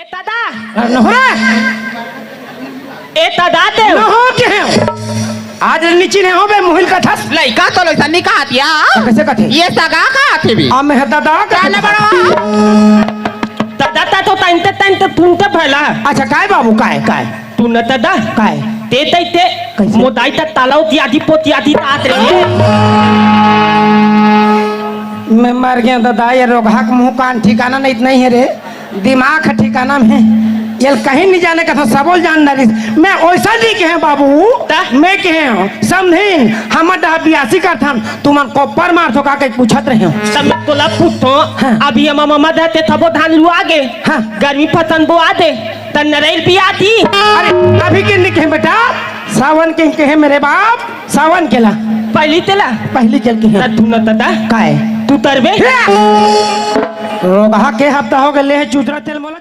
ए दादा नहोरा ए दादा ते नहो के हैं आज नीचे नहीं हो बे मोहिल का थस लइका तो लइका निकातिया कैसे कथे ये सगा का आथे भी आ मैं दादा का जाने बड़ा दादा तो टाइम तुमते भला अच्छा काय बाबू काय तू न दादा काय ते कैसे? मोदाई ता तालाव ती आधी पोती आधी तात रे मैं मर गया दादा ये रोगा का मुंह कान ठिकाना नहीं है रे दिमाग का ठिकाना में ये कहीं नहीं जाने का था सबोल जानदारी मैं वैसा नहीं कहे बाबू मैं कहे हूँ समझीन हम बियासी का था तुम कोपर मार तो का पूछत रहे हो तब मैं तोला पूछो हाँ। अभी हम मामा देते थबो धान लुआ गे हाँ। गर्मी पसंद बो आदे त नरेल भी आती अरे अभी के नहीं कहे बेटा सावन के कहे मेरे बाप सावन केला पहली तेला पहली चल के तू न दादा काय तू तरबे रोगा के हफ्ता हो गए ले चूतरा तेल मोला